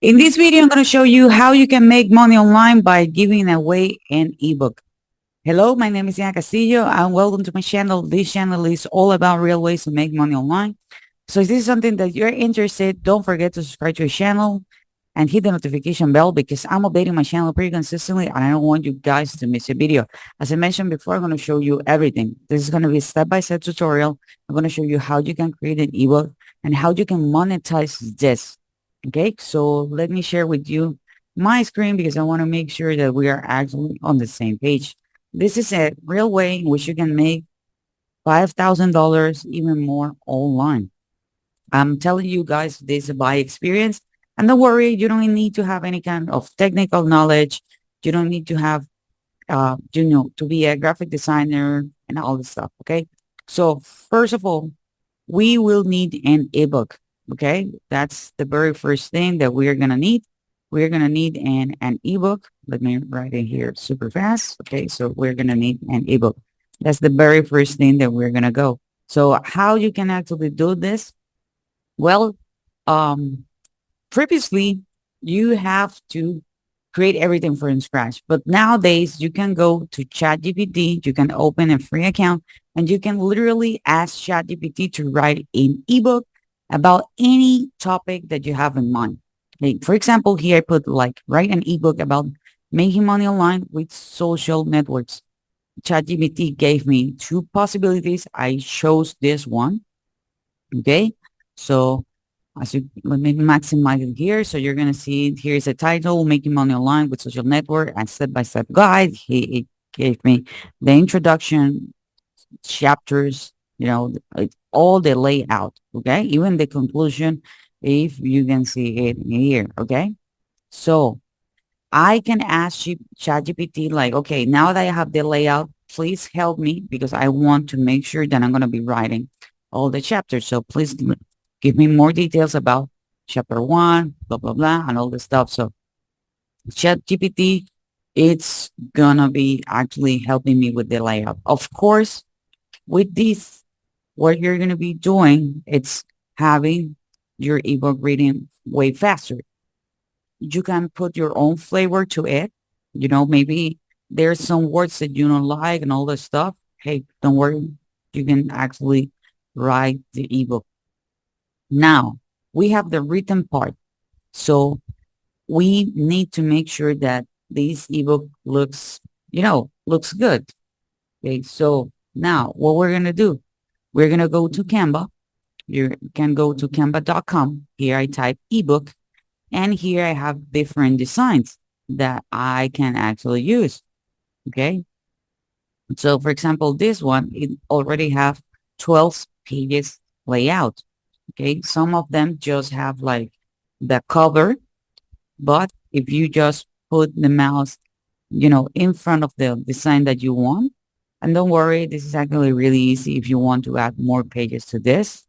In this video, I'm going to show you how you can make money online by giving away an ebook. Hello, my name is Ian Castillo and welcome to my channel. This channel is all about real ways to make money online. So if this is something that you're interested, don't forget to subscribe to the channel and hit the notification bell because I'm updating my channel pretty consistently and I don't want you guys to miss a video. As I mentioned before, I'm going to show you everything. This is going to be a step-by-step tutorial. I'm going to show you how you can create an ebook and how you can monetize this. Okay, so let me share with you my screen because I want to make sure that we are actually on the same page. This is a real way in which you can make $5,000, even more online. I'm telling you guys this by experience. And don't worry, you don't need to have any kind of technical knowledge. You don't need to have, to be a graphic designer and all this stuff. Okay. So first of all, we will need an ebook. Okay. That's the very first thing that we're going to need. We're going to need an ebook. Let me write it here super fast. Okay. So we're going to need an ebook. That's the very first thing that we're going to go. So how you can actually do this? Well, um, previously you have to create everything from scratch. But nowadays you can go to ChatGPT, you can open a free account and you can literally ask ChatGPT to write an ebook about any topic that you have in mind. Like, for example, here I put like write an ebook about making money online with social networks. ChatGPT gave me two possibilities. I chose this one. Okay. So as you let me maximize it here. So you're gonna see here's a title, Making Money Online with Social Network and Step-by-Step Guide. He gave me the introduction, chapters, all the layout, okay? Even the conclusion, if you can see it here, okay? So I can ask ChatGPT like, okay, now that I have the layout, please help me because I want to make sure that I'm going to be writing all the chapters. So please give me more details about chapter one, blah, blah, blah, and all this stuff. So ChatGPT, it's going to be actually helping me with the layout. Of course, with this, what you're going to be doing, it's having your ebook reading way faster. You can put your own flavor to it. Maybe there's some words that you don't like and all this stuff. Hey, don't worry. You can actually write the ebook. Now we have the written part. So we need to make sure that this ebook looks good. Okay. So now what we're going to do, we're going to go to Canva. You can go to canva.com. Here I type ebook. And here I have different designs that I can actually use. Okay. So for example, this one, it already have 12 pages layout. Okay. Some of them just have like the cover, but if you just put the mouse, in front of the design that you want, and don't worry, this is actually really easy if you want to add more pages to this.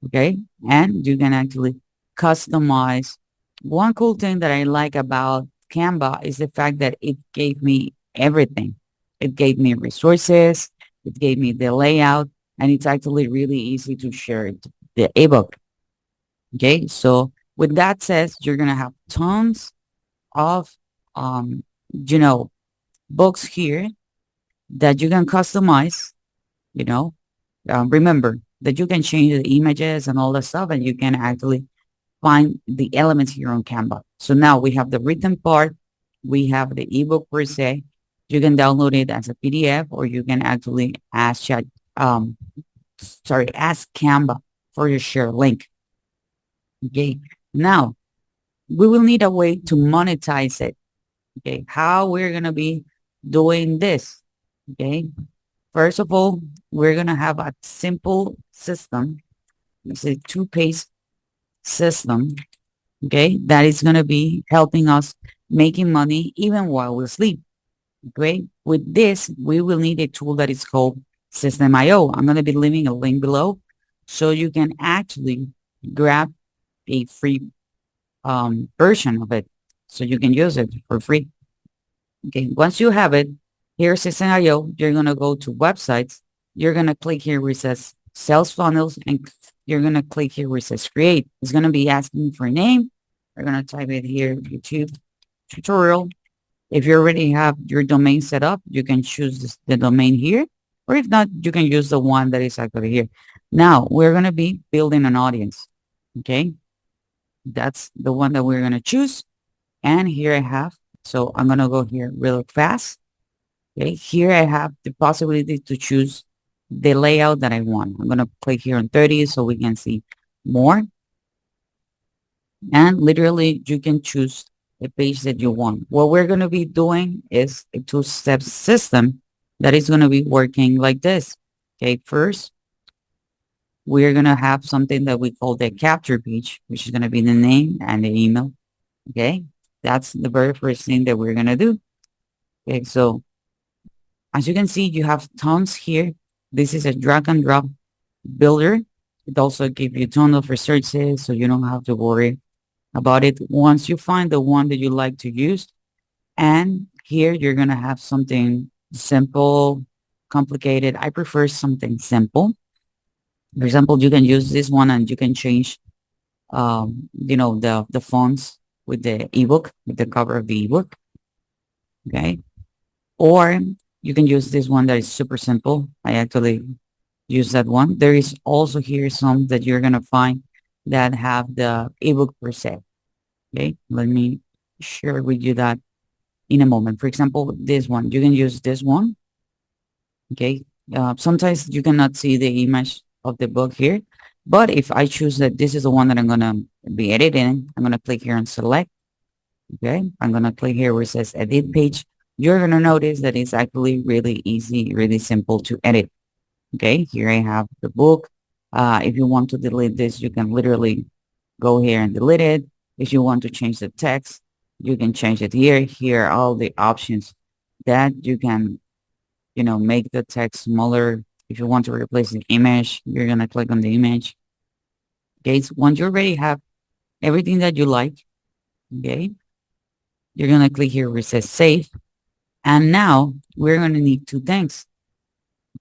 Okay. And you can actually customize. One cool thing that I like about Canva is the fact that it gave me everything. It gave me resources, it gave me the layout, and it's actually really easy to share it, the ebook. Okay, so with that said, you're gonna have tons of um, you know, books here that you can customize, you know. Remember that you can change the images and all that stuff, and you can actually find the elements here on Canva. So now we have the written part, we have the ebook per se. You can download it as a PDF, or you can actually um, ask Canva for your share link. Okay. Now we will need a way to monetize it. Okay. How we're going to be doing this. Okay. First of all, we're going to have a simple system. It's a two-page system. Okay. That is going to be helping us making money even while we sleep. Okay. With this, we will need a tool that is called System.io. I'm going to be leaving a link below so you can actually grab a free version of it so you can use it for free. Okay. Once you have it, here's System.io. You're going to go to websites. You're going to click here where it says sales funnels and you're going to click here where it says create. It's going to be asking for a name. We're going to type it here, YouTube tutorial. If you already have your domain set up, you can choose the domain here, or if not, you can use the one that is actually here. Now, we're going to be building an audience. Okay. That's the one that we're going to choose. And here I have, so I'm going to go here real fast. Okay. Here I have the possibility to choose the layout that I want. I'm going to click here on 30 so we can see more. And literally you can choose the page that you want. What we're going to be doing is a two-step system that is going to be working like this. Okay. First, we're going to have something that we call the capture page, which is going to be the name and the email. Okay. That's the very first thing that we're going to do. Okay. So as you can see, you have tons here. This is a drag and drop builder. It also gives you a ton of resources, so you don't have to worry about it. Once you find the one that you like to use, and here you're going to have something simple, complicated. I prefer something simple. For example, you can use this one and you can change, the fonts with the ebook, with the cover of the ebook. Okay. Or you can use this one that is super simple. I actually use that one. There is also here some that you're going to find that have the ebook per se. Okay. Let me share with you that in a moment. For example, this one, you can use this one. Okay. Sometimes you cannot see the image of the book here, but if I choose that this is the one that I'm going to be editing, I'm going to click here and select. Okay. I'm going to click here where it says edit page. You're going to notice that it's actually really easy, really simple to edit. Okay. Here I have the book. If you want to delete this, you can literally go here and delete it. If you want to change the text, you can change it here. Here are all the options that you can, make the text smaller. If you want to replace the image, you're going to click on the image. Okay. So once you already have everything that you like, okay, you're going to click here where it says save. And now we're going to need two things.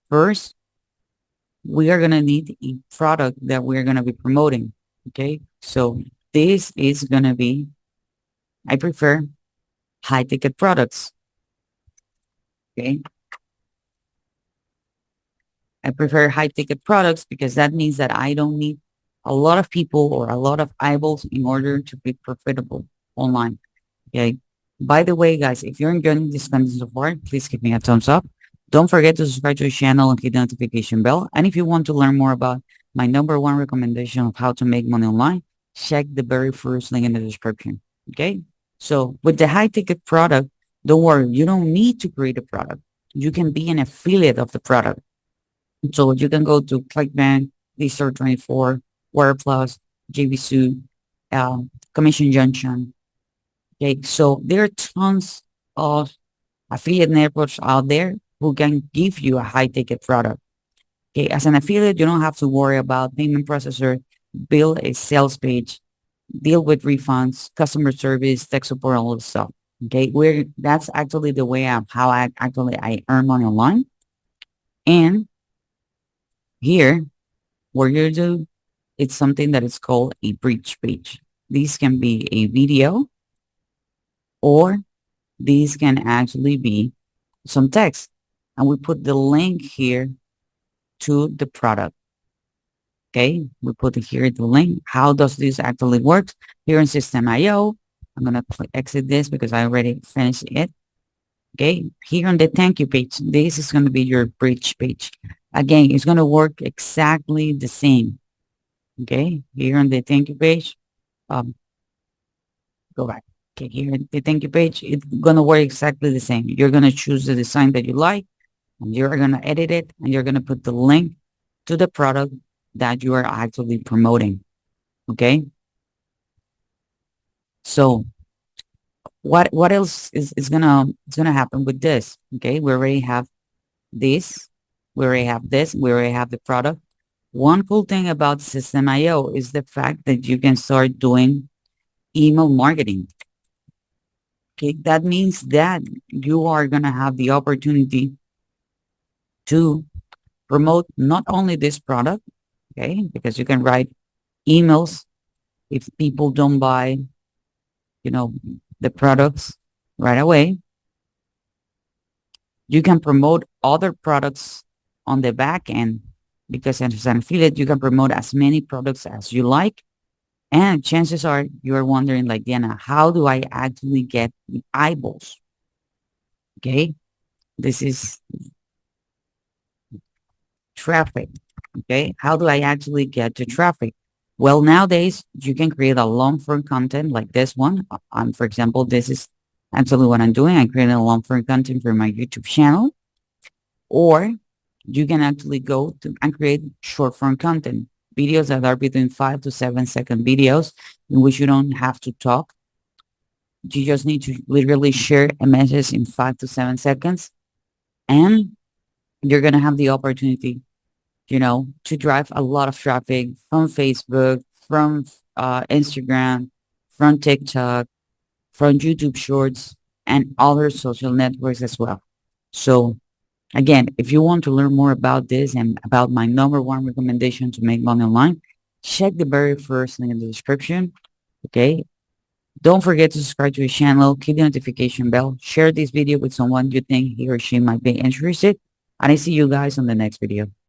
First, we are going to need a product that we're going to be promoting. Okay. So this is going to be, I prefer high ticket products. Okay. I prefer high ticket products because that means that I don't need a lot of people or a lot of eyeballs in order to be profitable online. Okay. By the way, guys, if you're enjoying this content so far, please give me a thumbs up. Don't forget to subscribe to the channel and hit the notification bell. And if you want to learn more about my number one recommendation of how to make money online, check the very first link in the description. Okay. So with the high ticket product, don't worry, you don't need to create a product. You can be an affiliate of the product. So you can go to ClickBank, Listr24, WordPlus, JVSU, Commission Junction. Okay, so there are tons of affiliate networks out there who can give you a high ticket product. Okay, as an affiliate, you don't have to worry about payment processor, build a sales page, deal with refunds, customer service, tech support, all this stuff. Okay, that's actually the way how I earn money online. And here, what you do, it's something that is called a bridge page. This can be a video, or these can actually be some text. And we put the link here to the product. Okay, we put here the link. How does this actually work? Here in System.io, I'm going to exit this because I already finished it. Okay, here on the thank you page, this is going to be your bridge page. Again, it's going to work exactly the same. Okay, here on the thank you page, go back. Okay, here at the thank you page, it's going to work exactly the same. You're going to choose the design that you like, and you're going to edit it, and you're going to put the link to the product that you are actually promoting. Okay. So what else is gonna happen with this? Okay, we already have this, we already have this, we already have the product. One cool thing about System.io is the fact that you can start doing email marketing. Okay, that means that you are gonna have the opportunity to promote not only this product, okay, because you can write emails if people don't buy. you know, the products right away. You can promote other products on the back end because as an affiliate, you can promote as many products as you like. And chances are you're wondering, like, Diana, how do I actually get the eyeballs? Okay. This is traffic. Okay. How do I actually get to traffic? Well, nowadays you can create a long form content like this one. For example, this is actually what I'm doing. I'm creating a long form content for my YouTube channel, or you can actually go to and create short form content, videos that are between 5 to 7 second videos in which you don't have to talk. You just need to literally share a message in 5 to 7 seconds, and you're going to have the opportunity, to drive a lot of traffic from Facebook, from Instagram, from TikTok, from YouTube Shorts, and other social networks as well. So again, if you want to learn more about this and about my number one recommendation to make money online, check the very first link in the description. Okay. Don't forget to subscribe to the channel, keep the notification bell, share this video with someone you think he or she might be interested. And I see you guys on the next video.